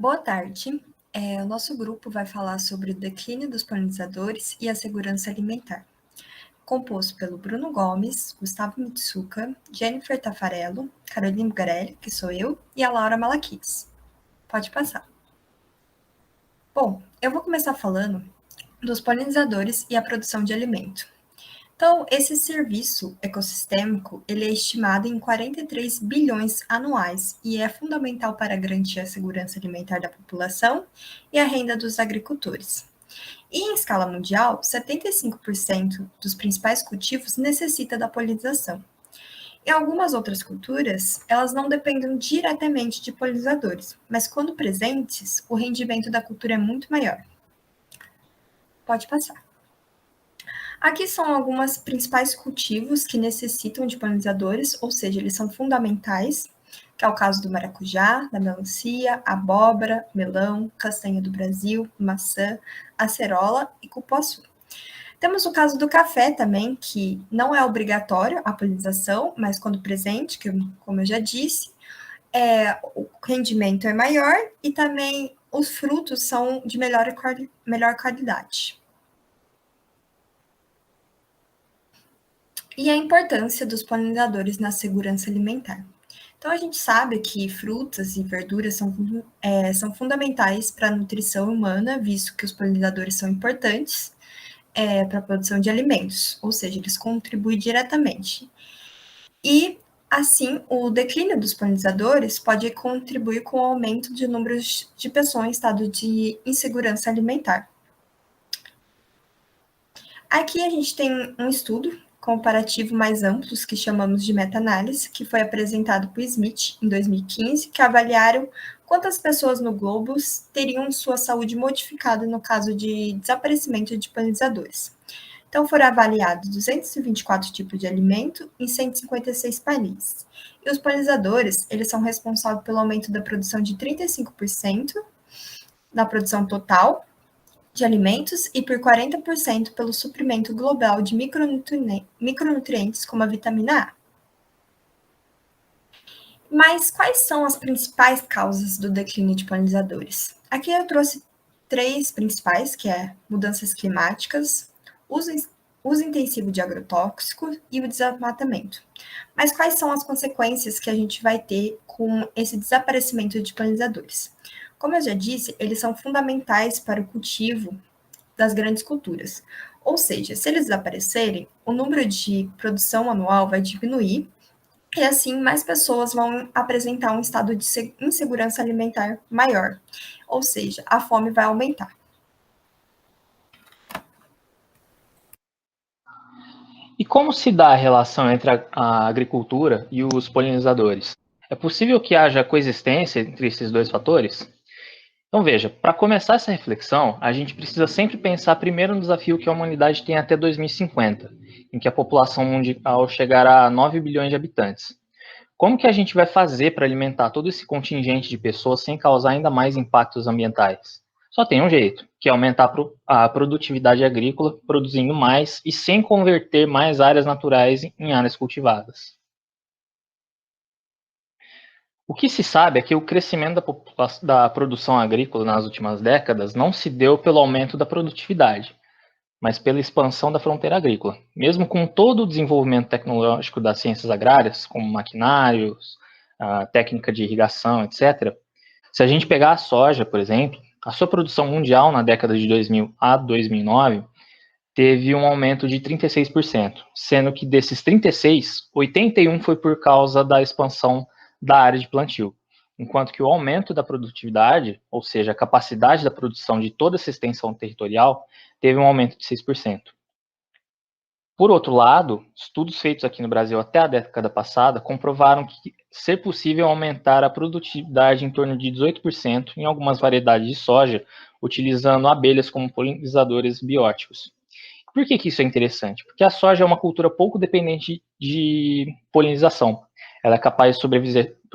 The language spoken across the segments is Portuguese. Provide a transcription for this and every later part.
Boa tarde. O nosso grupo vai falar sobre o declínio dos polinizadores e a segurança alimentar, composto pelo Bruno Gomes, Gustavo Mitsuka, Jennifer Tafarello, Caroline Bugarelli, que sou eu, e a Laura Malaquias. Pode passar. Bom, eu vou começar falando dos polinizadores e a produção de alimento. Então, esse serviço ecossistêmico, ele é estimado em 43 bilhões anuais e é fundamental para garantir a segurança alimentar da população e a renda dos agricultores. E em escala mundial, 75% dos principais cultivos necessita da polinização. Em algumas outras culturas, elas não dependem diretamente de polinizadores, mas quando presentes, o rendimento da cultura é muito maior. Pode passar. Aqui são alguns principais cultivos que necessitam de polinizadores, ou seja, eles são fundamentais, que é o caso do maracujá, da melancia, abóbora, melão, castanha do Brasil, maçã, acerola e cupuaçu. Temos o caso do café também, que não é obrigatório a polinização, mas quando presente, que como eu já disse, o rendimento é maior e também os frutos são de melhor qualidade. E a importância dos polinizadores na segurança alimentar. Então, a gente sabe que frutas e verduras são fundamentais para a nutrição humana, visto que os polinizadores são importantes para a produção de alimentos, ou seja, eles contribuem diretamente. E, assim, o declínio dos polinizadores pode contribuir com o aumento de números de pessoas em estado de insegurança alimentar. Aqui a gente tem um estudo comparativo mais amplo, que chamamos de meta-análise, que foi apresentado por Smith em 2015, que avaliaram quantas pessoas no globo teriam sua saúde modificada no caso de desaparecimento de polinizadores. Então, foram avaliados 224 tipos de alimento em 156 países. E os polinizadores, eles são responsáveis pelo aumento da produção de 35% da produção total de alimentos e por 40% pelo suprimento global de micronutrientes como a vitamina A. Mas quais são as principais causas do declínio de polinizadores? Aqui eu trouxe 3 principais, que é mudanças climáticas, uso intensivo de agrotóxico e o desmatamento. Mas quais são as consequências que a gente vai ter com esse desaparecimento de polinizadores? Como eu já disse, eles são fundamentais para o cultivo das grandes culturas. Ou seja, se eles desaparecerem, o número de produção anual vai diminuir e assim mais pessoas vão apresentar um estado de insegurança alimentar maior. Ou seja, a fome vai aumentar. E como se dá a relação entre a agricultura e os polinizadores? É possível que haja coexistência entre esses dois fatores? Então veja, para começar essa reflexão, a gente precisa sempre pensar primeiro no desafio que a humanidade tem até 2050, em que a população mundial chegará a 9 bilhões de habitantes. Como que a gente vai fazer para alimentar todo esse contingente de pessoas sem causar ainda mais impactos ambientais? Só tem um jeito, que é aumentar a produtividade agrícola, produzindo mais e sem converter mais áreas naturais em áreas cultivadas. O que se sabe é que o crescimento da produção agrícola nas últimas décadas não se deu pelo aumento da produtividade, mas pela expansão da fronteira agrícola. Mesmo com todo o desenvolvimento tecnológico das ciências agrárias, como maquinários, a técnica de irrigação, etc., se a gente pegar a soja, por exemplo, a sua produção mundial na década de 2000 a 2009 teve um aumento de 36%, sendo que desses 36, 81 foi por causa da expansão da área de plantio, enquanto que o aumento da produtividade, ou seja, a capacidade da produção de toda essa extensão territorial, teve um aumento de 6%. Por outro lado, estudos feitos aqui no Brasil até a década passada comprovaram que ser possível aumentar a produtividade em torno de 18% em algumas variedades de soja, utilizando abelhas como polinizadores bióticos. Por que isso é interessante? Porque a soja é uma cultura pouco dependente de polinização. Ela é capaz de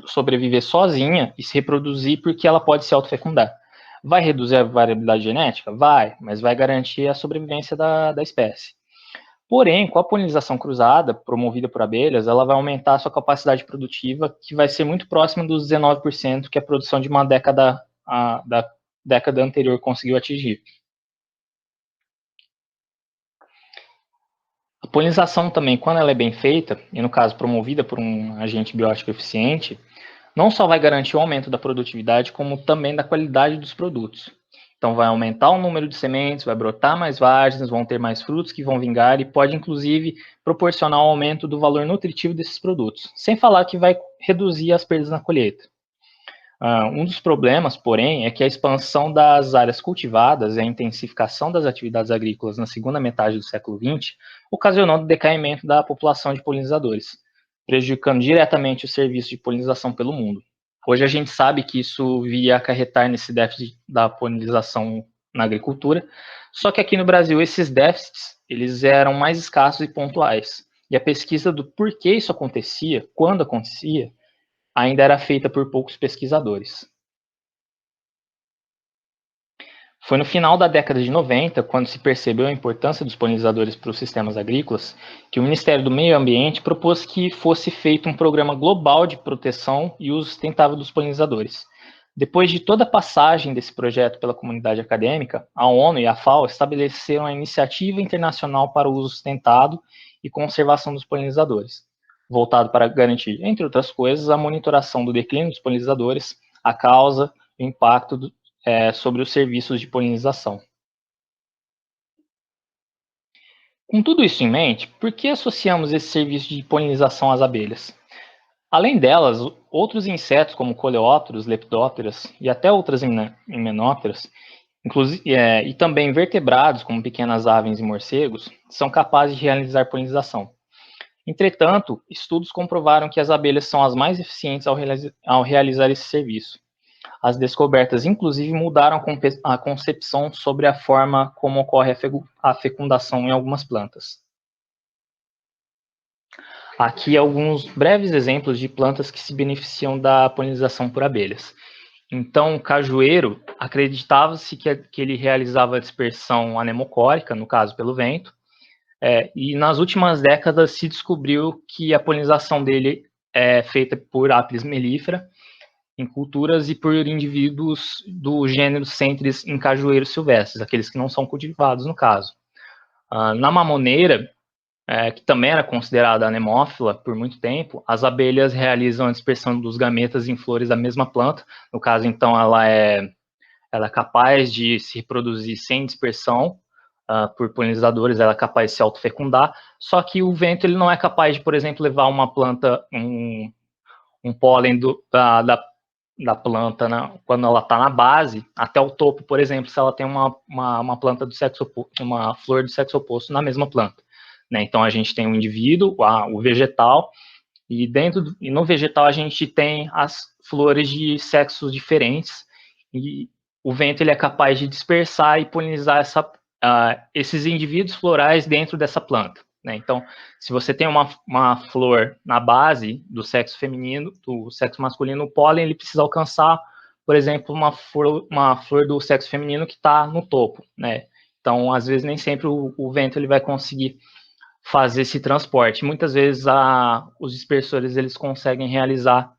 sobreviver sozinha e se reproduzir porque ela pode se autofecundar. Vai reduzir a variabilidade genética? Vai, mas vai garantir a sobrevivência da espécie. Porém, com a polinização cruzada, promovida por abelhas, ela vai aumentar a sua capacidade produtiva, que vai ser muito próxima dos 19% que é a produção de uma década da década anterior conseguiu atingir. A polinização também, quando ela é bem feita, e no caso promovida por um agente biótico eficiente, não só vai garantir o aumento da produtividade, como também da qualidade dos produtos. Então vai aumentar o número de sementes, vai brotar mais vagens, vão ter mais frutos que vão vingar e pode inclusive proporcionar um aumento do valor nutritivo desses produtos, sem falar que vai reduzir as perdas na colheita. Um dos problemas, porém, é que a expansão das áreas cultivadas e a intensificação das atividades agrícolas na segunda metade do século XX ocasionou o decaimento da população de polinizadores, prejudicando diretamente o serviço de polinização pelo mundo. Hoje a gente sabe que isso via acarretar nesse déficit da polinização na agricultura, só que aqui no Brasil esses déficits eles eram mais escassos e pontuais. E a pesquisa do porquê isso acontecia, quando acontecia, ainda era feita por poucos pesquisadores. Foi no final da década de 90, quando se percebeu a importância dos polinizadores para os sistemas agrícolas, que o Ministério do Meio Ambiente propôs que fosse feito um programa global de proteção e uso sustentável dos polinizadores. Depois de toda a passagem desse projeto pela comunidade acadêmica, a ONU e a FAO estabeleceram a Iniciativa Internacional para o Uso Sustentado e Conservação dos Polinizadores, voltado para garantir, entre outras coisas, a monitoração do declínio dos polinizadores, a causa e o impacto sobre os serviços de polinização. Com tudo isso em mente, por que associamos esse serviço de polinização às abelhas? Além delas, outros insetos como coleópteros, lepidópteras e até outras himenópteras, e também vertebrados como pequenas aves e morcegos, são capazes de realizar polinização. Entretanto, estudos comprovaram que as abelhas são as mais eficientes ao realizar esse serviço. As descobertas, inclusive, mudaram a concepção sobre a forma como ocorre a fecundação em algumas plantas. Aqui alguns breves exemplos de plantas que se beneficiam da polinização por abelhas. Então, o cajueiro, acreditava-se que ele realizava a dispersão anemocórica, no caso pelo vento, e nas últimas décadas se descobriu que a polinização dele é feita por Apis mellifera, em culturas e por indivíduos do gênero Centris em cajueiros silvestres, aqueles que não são cultivados no caso. Na mamoneira, que também era considerada anemófila por muito tempo, as abelhas realizam a dispersão dos gametas em flores da mesma planta. No caso, então, ela é capaz de se reproduzir sem dispersão por polinizadores, ela é capaz de se autofecundar, só que o vento ele não é capaz de, por exemplo, levar uma planta, um pólen da planta, quando ela está na base, até o topo, por exemplo, se ela tem uma planta do sexo oposto, uma flor do sexo oposto na mesma planta. Né? Então a gente tem o indivíduo, o vegetal, e no vegetal a gente tem as flores de sexos diferentes, e o vento ele é capaz de dispersar e polinizar esses indivíduos florais dentro dessa planta. Né? Então, se você tem uma flor na base do sexo feminino, do sexo masculino, o pólen ele precisa alcançar, por exemplo, uma flor do sexo feminino que está no topo. Né? Então, às vezes, nem sempre o vento ele vai conseguir fazer esse transporte. Muitas vezes os dispersores eles conseguem realizar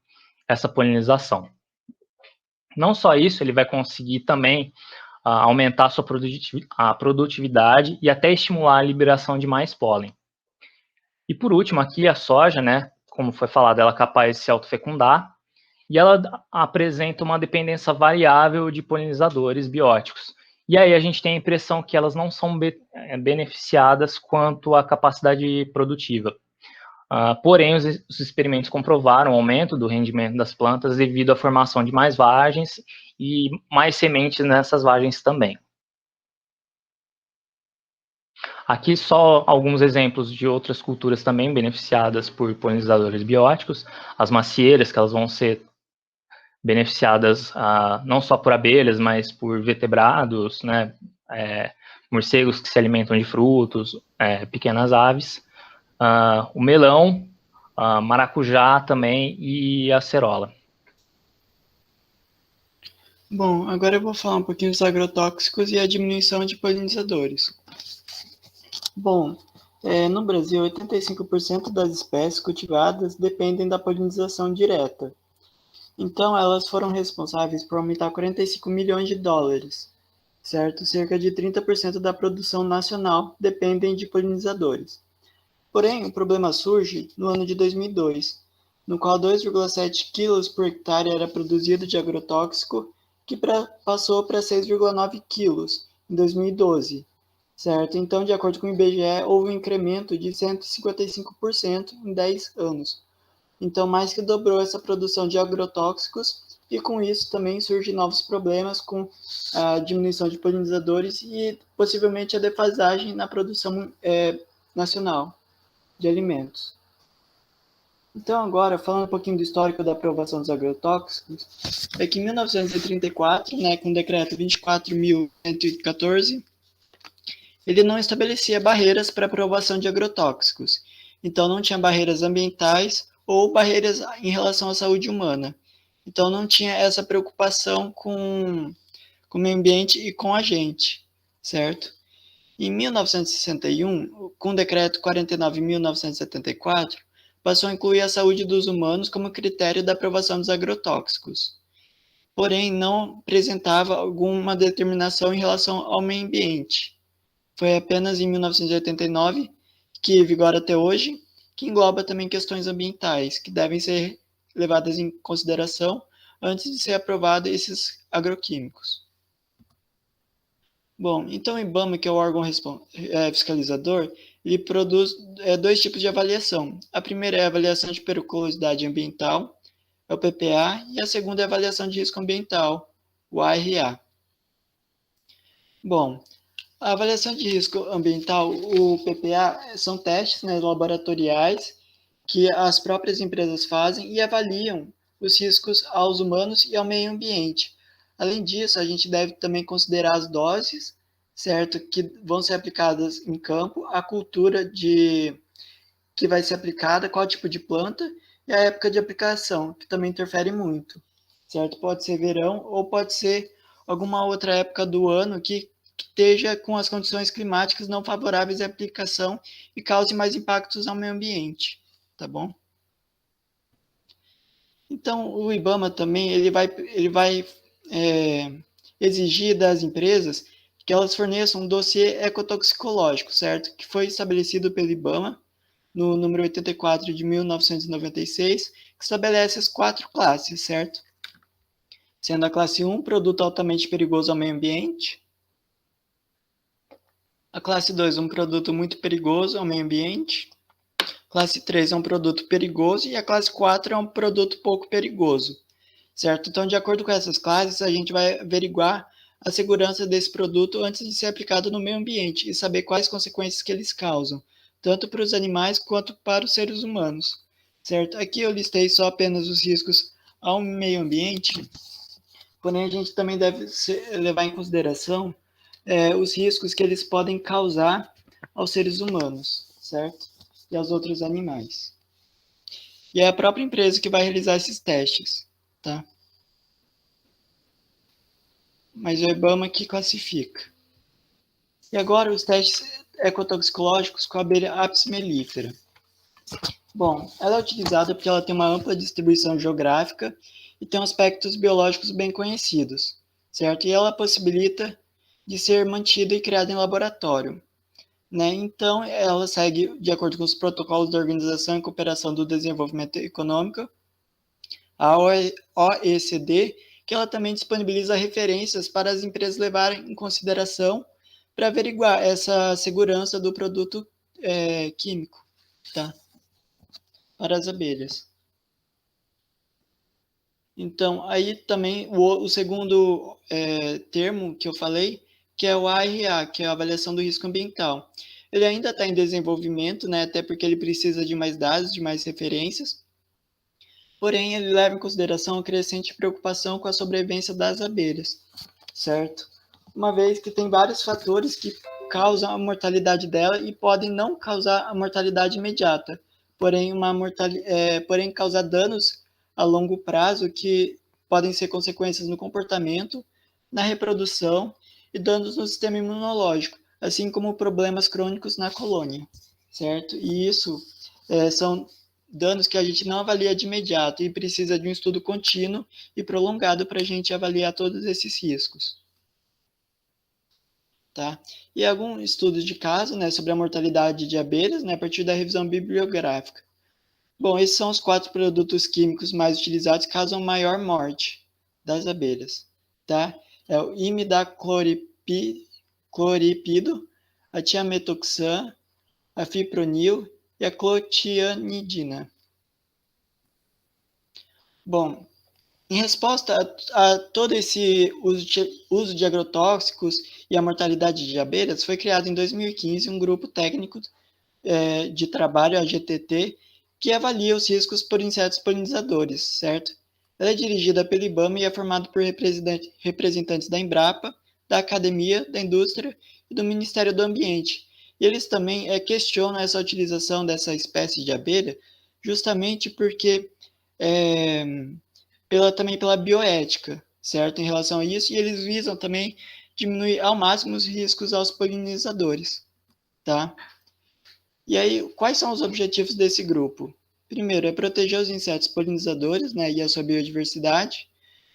essa polinização. Não só isso, ele vai conseguir também aumentar a produtividade e até estimular a liberação de mais pólen. E por último, aqui a soja, né, como foi falado, ela é capaz de se autofecundar e ela apresenta uma dependência variável de polinizadores bióticos. E aí a gente tem a impressão que elas não são beneficiadas quanto à capacidade produtiva. Porém, os experimentos comprovaram o aumento do rendimento das plantas devido à formação de mais vagens e mais sementes nessas vagens também. Aqui só alguns exemplos de outras culturas também beneficiadas por polinizadores bióticos, as macieiras, que elas vão ser beneficiadas não só por abelhas, mas por vertebrados, né, morcegos que se alimentam de frutos, pequenas aves, o melão, maracujá também e a acerola. Bom, agora eu vou falar um pouquinho dos agrotóxicos e a diminuição de polinizadores. Bom, no Brasil, 85% das espécies cultivadas dependem da polinização direta. Então, elas foram responsáveis por aumentar 45 milhões de dólares, certo? Cerca de 30% da produção nacional dependem de polinizadores. Porém, o problema surge no ano de 2002, no qual 2,7 quilos por hectare era produzido de agrotóxico, que passou para 6,9 quilos em 2012, certo? Então, de acordo com o IBGE, houve um incremento de 155% em 10 anos. Então, mais que dobrou essa produção de agrotóxicos, e com isso também surgem novos problemas com a diminuição de polinizadores e possivelmente a defasagem na produção nacional de alimentos. Então, agora, falando um pouquinho do histórico da aprovação dos agrotóxicos, é que em 1934, com o decreto 24.114, ele não estabelecia barreiras para aprovação de agrotóxicos. Então, não tinha barreiras ambientais ou barreiras em relação à saúde humana. Então, não tinha essa preocupação com o meio ambiente e com a gente, certo? Em 1961, com o decreto 49.974, passou a incluir a saúde dos humanos como critério da aprovação dos agrotóxicos. Porém, não apresentava alguma determinação em relação ao meio ambiente. Foi apenas em 1989, que vigora até hoje, que engloba também questões ambientais, que devem ser levadas em consideração antes de ser aprovado esses agroquímicos. Bom, então o IBAMA, que é o órgão fiscalizador, ele produz dois tipos de avaliação. A primeira é a avaliação de periculosidade ambiental, é o PPA, e a segunda é a avaliação de risco ambiental, o ARA. Bom, a avaliação de risco ambiental, o PPA, são testes laboratoriais que as próprias empresas fazem e avaliam os riscos aos humanos e ao meio ambiente. Além disso, a gente deve também considerar as doses, certo, que vão ser aplicadas em campo, a cultura que vai ser aplicada, qual tipo de planta e a época de aplicação, que também interfere muito, certo? Pode ser verão ou pode ser alguma outra época do ano que esteja com as condições climáticas não favoráveis à aplicação e cause mais impactos ao meio ambiente, tá bom? Então, o IBAMA também ele vai exigir das empresas que elas forneçam um dossiê ecotoxicológico, certo? Que foi estabelecido pelo IBAMA no número 84 de 1996, que estabelece as 4 classes, certo? Sendo a classe 1, produto altamente perigoso ao meio ambiente. A classe 2, um produto muito perigoso ao meio ambiente. Classe 3 é um produto perigoso e a classe 4 é um produto pouco perigoso, certo? Então, de acordo com essas classes, a gente vai averiguar a segurança desse produto antes de ser aplicado no meio ambiente e saber quais consequências que eles causam, tanto para os animais quanto para os seres humanos, certo? Aqui eu listei só apenas os riscos ao meio ambiente, porém a gente também deve levar em consideração os riscos que eles podem causar aos seres humanos, certo? E aos outros animais. E é a própria empresa que vai realizar esses testes, tá? Mas é o IBAMA que classifica. E agora os testes ecotoxicológicos com a abelha Apis mellifera. Bom, ela é utilizada porque ela tem uma ampla distribuição geográfica e tem aspectos biológicos bem conhecidos, certo? E ela possibilita de ser mantida e criada em laboratório. Então, ela segue de acordo com os protocolos da Organização e Cooperação do Desenvolvimento Econômico, a OECD, que ela também disponibiliza referências para as empresas levarem em consideração para averiguar essa segurança do produto químico, tá? Para as abelhas. Então, aí também o segundo termo que eu falei, que é o ARA, que é a avaliação do risco ambiental. Ele ainda está em desenvolvimento, até porque ele precisa de mais dados, de mais referências, porém ele leva em consideração a crescente preocupação com a sobrevivência das abelhas, certo? Uma vez que tem vários fatores que causam a mortalidade dela e podem não causar a mortalidade imediata, porém causar danos a longo prazo que podem ser consequências no comportamento, na reprodução e danos no sistema imunológico, assim como problemas crônicos na colônia, certo? E isso são danos que a gente não avalia de imediato e precisa de um estudo contínuo e prolongado para a gente avaliar todos esses riscos. Tá? E alguns estudos de caso, né, sobre a mortalidade de abelhas, né, a partir da revisão bibliográfica. Bom, esses são os 4 produtos químicos mais utilizados que causam maior morte das abelhas. Tá? É o imidacloripido, a tiametoxan, a fipronil e a clotianidina. Bom, em resposta a todo esse uso de agrotóxicos e a mortalidade de abelhas, foi criado em 2015 um grupo técnico de trabalho, a GTT, que avalia os riscos por insetos polinizadores, certo? Ela é dirigida pelo IBAMA e é formada por representantes da Embrapa, da Academia, da Indústria e do Ministério do Ambiente. E eles também questionam essa utilização dessa espécie de abelha justamente porque também pela bioética, certo? Em relação a isso, e eles visam também diminuir ao máximo os riscos aos polinizadores, tá? E aí, quais são os objetivos desse grupo? Primeiro, é proteger os insetos polinizadores, né, e a sua biodiversidade,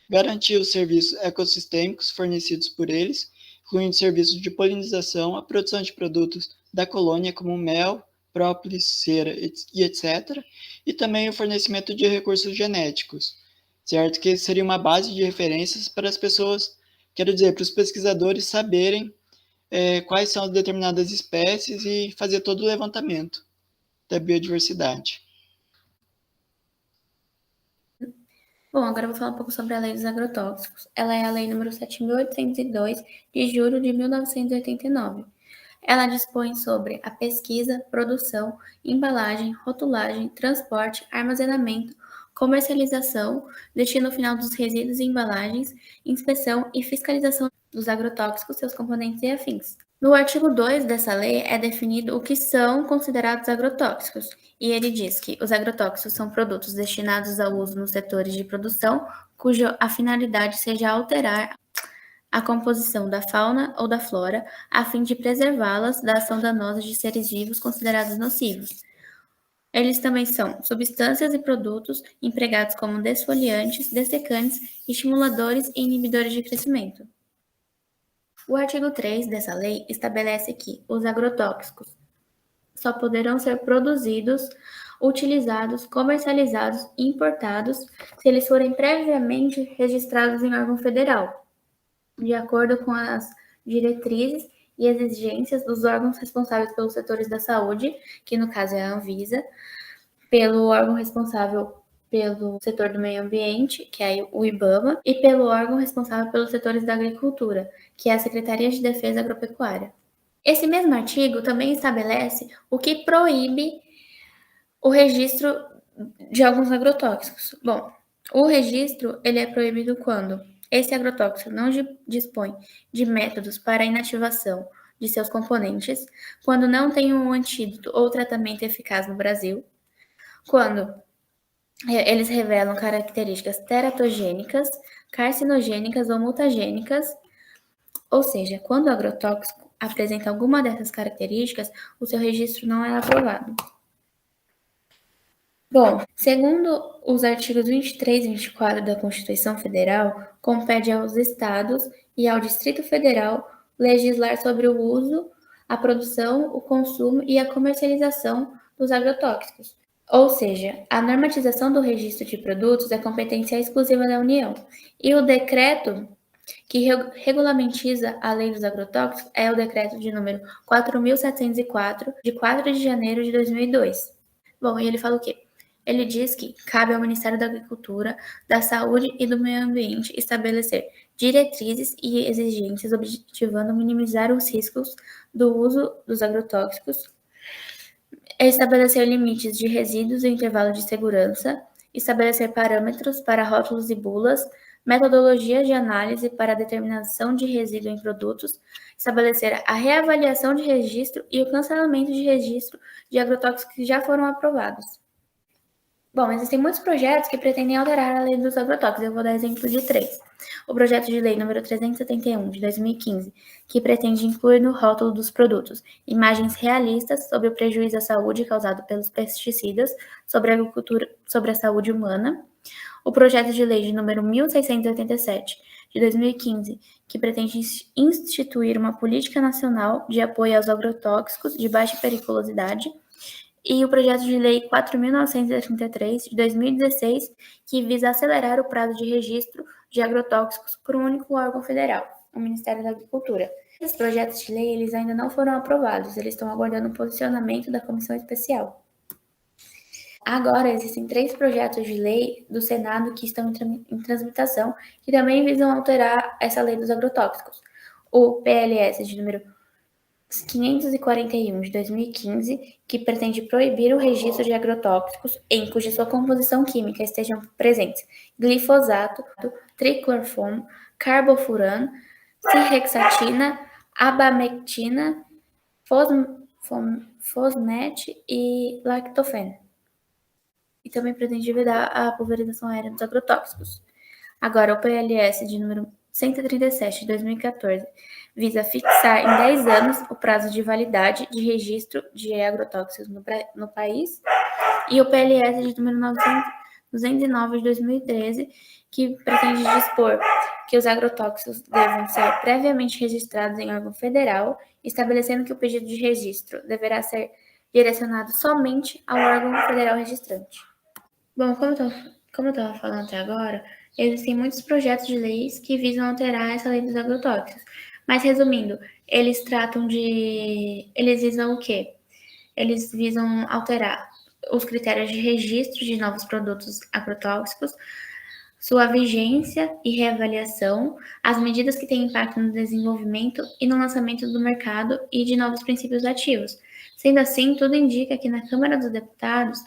garantir os serviços ecossistêmicos fornecidos por eles, incluindo serviços de polinização, a produção de produtos da colônia, como mel, própolis, cera e etc., e também o fornecimento de recursos genéticos, certo? Que seria uma base de referências para as pessoas, quero dizer, para os pesquisadores saberem quais são as determinadas espécies e fazer todo o levantamento da biodiversidade. Bom, agora eu vou falar um pouco sobre a Lei dos Agrotóxicos. Ela é a Lei número 7.802, de julho de 1989. Ela dispõe sobre a pesquisa, produção, embalagem, rotulagem, transporte, armazenamento, comercialização, destino final dos resíduos e embalagens, inspeção e fiscalização dos agrotóxicos, seus componentes e afins. No artigo 2 dessa lei é definido o que são considerados agrotóxicos, e ele diz que os agrotóxicos são produtos destinados ao uso nos setores de produção, cuja a finalidade seja alterar a composição da fauna ou da flora, a fim de preservá-las da ação danosa de seres vivos considerados nocivos. Eles também são substâncias e produtos empregados como desfoliantes, dessecantes, estimuladores e inibidores de crescimento. O artigo 3 dessa lei estabelece que os agrotóxicos só poderão ser produzidos, utilizados, comercializados e importados se eles forem previamente registrados em órgão federal, de acordo com as diretrizes e exigências dos órgãos responsáveis pelos setores da saúde, que no caso é a Anvisa, pelo órgão responsável pelo setor do meio ambiente, que é o IBAMA, e pelo órgão responsável pelos setores da agricultura, que é a Secretaria de Defesa Agropecuária. Esse mesmo artigo também estabelece o que proíbe o registro de alguns agrotóxicos. Bom, o registro ele é proibido quando esse agrotóxico não dispõe de métodos para a inativação de seus componentes, quando não tem um antídoto ou tratamento eficaz no Brasil, quando eles revelam características teratogênicas, carcinogênicas ou mutagênicas, ou seja, quando o agrotóxico apresenta alguma dessas características, o seu registro não é aprovado. Bom, segundo os artigos 23 e 24 da Constituição Federal, compete aos estados e ao Distrito Federal legislar sobre o uso, a produção, o consumo e a comercialização dos agrotóxicos. Ou seja, a normatização do registro de produtos é competência exclusiva da União. E o decreto que regulamentiza a lei dos agrotóxicos é o decreto de número 4.704, de 4 de janeiro de 2002. Bom, e ele fala o quê? Ele diz que cabe ao Ministério da Agricultura, da Saúde e do Meio Ambiente estabelecer diretrizes e exigências objetivando minimizar os riscos do uso dos agrotóxicos, estabelecer limites de resíduos e intervalo de segurança, estabelecer parâmetros para rótulos e bulas, metodologias de análise para a determinação de resíduo em produtos, estabelecer a reavaliação de registro e o cancelamento de registro de agrotóxicos que já foram aprovados. Bom, existem muitos projetos que pretendem alterar a lei dos agrotóxicos. Eu vou dar exemplo de 3. O projeto de lei número 371, de 2015, que pretende incluir no rótulo dos produtos imagens realistas sobre o prejuízo à saúde causado pelos pesticidas sobre a agricultura, sobre a saúde humana. O projeto de lei de número 1687, de 2015, que pretende instituir uma política nacional de apoio aos agrotóxicos de baixa periculosidade, e o projeto de lei 4.933, de 2016, que visa acelerar o prazo de registro de agrotóxicos por um único órgão federal, o Ministério da Agricultura. Esses projetos de lei eles ainda não foram aprovados, eles estão aguardando o posicionamento da comissão especial. Agora, existem 3 projetos de lei do Senado que estão em transmutação, que também visam alterar essa lei dos agrotóxicos. O PLS de número 541 de 2015, que pretende proibir o registro de agrotóxicos em cuja sua composição química estejam presentes glifosato, triclorfon, carbofurano, cirhexatina, abamectina, fosmet e lactofeno. E também pretende vedar a pulverização aérea dos agrotóxicos. Agora, o PLS de número 137 de 2014 visa fixar em 10 anos o prazo de validade de registro de agrotóxicos no país, e o PLS de número 209 de 2013, que pretende dispor que os agrotóxicos devem ser previamente registrados em órgão federal, estabelecendo que o pedido de registro deverá ser direcionado somente ao órgão federal registrante. Bom, como eu estava falando até agora, existem muitos projetos de leis que visam alterar essa lei dos agrotóxicos. Mas, resumindo, eles visam o quê? Eles visam alterar os critérios de registro de novos produtos agrotóxicos, sua vigência e reavaliação, as medidas que têm impacto no desenvolvimento e no lançamento do mercado e de novos princípios ativos. Sendo assim, tudo indica que na Câmara dos Deputados,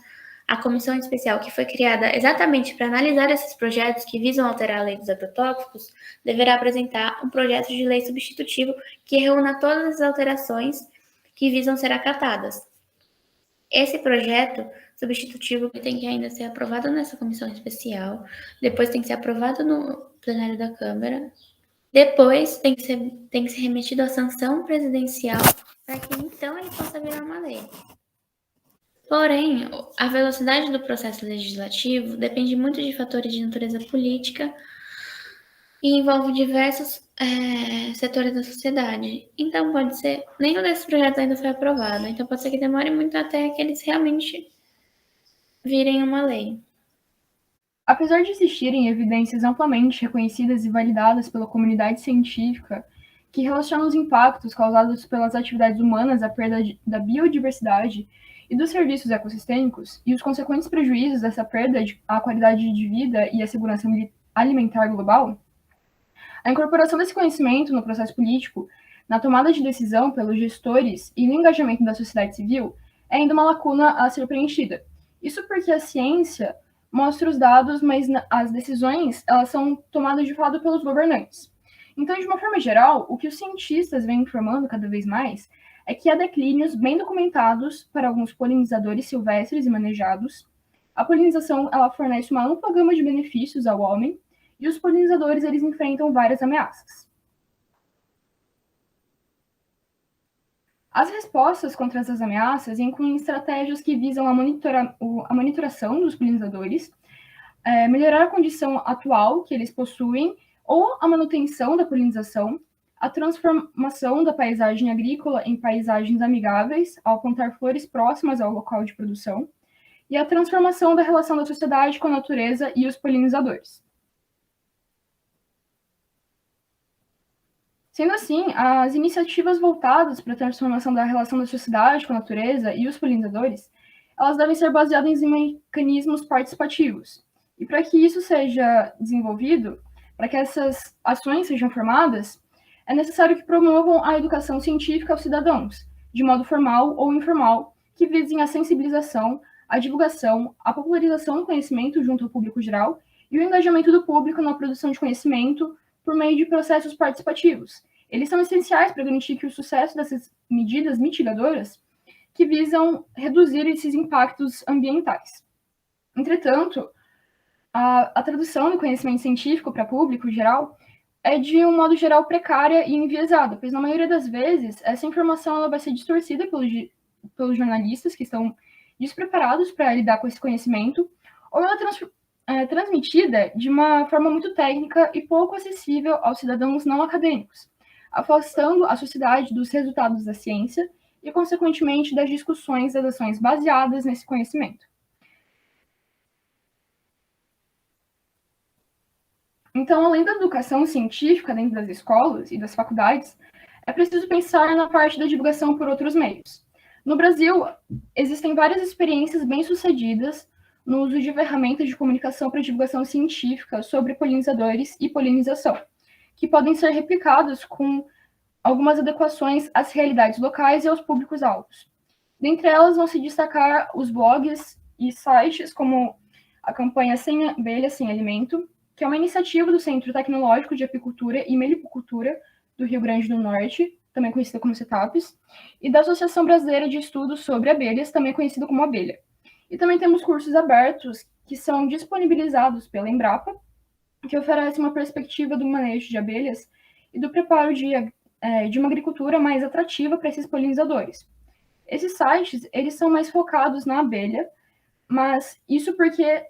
a comissão especial que foi criada exatamente para analisar esses projetos que visam alterar a lei dos agrotóxicos deverá apresentar um projeto de lei substitutivo que reúna todas as alterações que visam ser acatadas. Esse projeto substitutivo tem que ainda ser aprovado nessa comissão especial, depois tem que ser aprovado no plenário da Câmara, depois tem que ser remetido à sanção presidencial para que então ele possa virar uma lei. Porém, a velocidade do processo legislativo depende muito de fatores de natureza política e envolve diversos setores da sociedade. Então, pode ser, nenhum desses projetos ainda foi aprovado. Então, pode ser que demore muito até que eles realmente virem uma lei. Apesar de existirem evidências amplamente reconhecidas e validadas pela comunidade científica que relacionam os impactos causados pelas atividades humanas à perda da biodiversidade e dos serviços ecossistêmicos e os consequentes prejuízos dessa perda à qualidade de vida e à segurança alimentar global, a incorporação desse conhecimento no processo político, na tomada de decisão pelos gestores e no engajamento da sociedade civil é ainda uma lacuna a ser preenchida. Isso porque a ciência mostra os dados, mas as decisões elas são tomadas de fato pelos governantes. Então, de uma forma geral, o que os cientistas vêm informando cada vez mais é que há declínios bem documentados para alguns polinizadores silvestres e manejados. A polinização ela fornece uma ampla gama de benefícios ao homem e os polinizadores eles enfrentam várias ameaças. As respostas contra essas ameaças incluem estratégias que visam a monitoração dos polinizadores, melhorar a condição atual que eles possuem ou a manutenção da polinização, a transformação da paisagem agrícola em paisagens amigáveis ao plantar flores próximas ao local de produção e a transformação da relação da sociedade com a natureza e os polinizadores. Sendo assim, as iniciativas voltadas para a transformação da relação da sociedade com a natureza e os polinizadores, elas devem ser baseadas em mecanismos participativos. E para que isso seja desenvolvido, para que essas ações sejam formadas, é necessário que promovam a educação científica aos cidadãos, de modo formal ou informal, que visem a sensibilização, a divulgação, a popularização do conhecimento junto ao público geral e o engajamento do público na produção de conhecimento por meio de processos participativos. Eles são essenciais para garantir que o sucesso dessas medidas mitigadoras que visam reduzir esses impactos ambientais. Entretanto, a tradução do conhecimento científico para público geral é, de um modo geral, precária e enviesada, pois na maioria das vezes essa informação ela vai ser distorcida pelos jornalistas que estão despreparados para lidar com esse conhecimento, ou ela é transmitida de uma forma muito técnica e pouco acessível aos cidadãos não acadêmicos, afastando a sociedade dos resultados da ciência e, consequentemente, das discussões das ações baseadas nesse conhecimento. Então, além da educação científica dentro das escolas e das faculdades, é preciso pensar na parte da divulgação por outros meios. No Brasil, existem várias experiências bem-sucedidas no uso de ferramentas de comunicação para divulgação científica sobre polinizadores e polinização, que podem ser replicadas com algumas adequações às realidades locais e aos públicos-alvos. Dentre elas, vão se destacar os blogs e sites como a campanha Sem Abelha, Sem Alimento, que é uma iniciativa do Centro Tecnológico de Apicultura e Melipocultura do Rio Grande do Norte, também conhecida como CETAPES, e da Associação Brasileira de Estudos sobre Abelhas, também conhecida como Abelha. E também temos cursos abertos que são disponibilizados pela Embrapa, que oferece uma perspectiva do manejo de abelhas e do preparo de uma agricultura mais atrativa para esses polinizadores. Esses sites, eles são mais focados na abelha, mas isso porque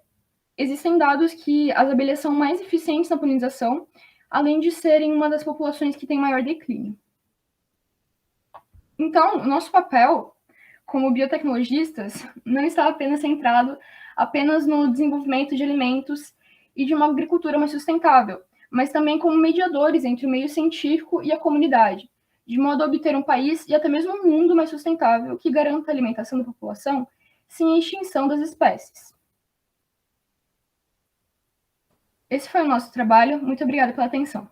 existem dados que as abelhas são mais eficientes na polinização, além de serem uma das populações que tem maior declínio. Então, o nosso papel como biotecnologistas não está apenas centrado no desenvolvimento de alimentos e de uma agricultura mais sustentável, mas também como mediadores entre o meio científico e a comunidade, de modo a obter um país e até mesmo um mundo mais sustentável que garanta a alimentação da população sem a extinção das espécies. Esse foi o nosso trabalho. Muito obrigada pela atenção.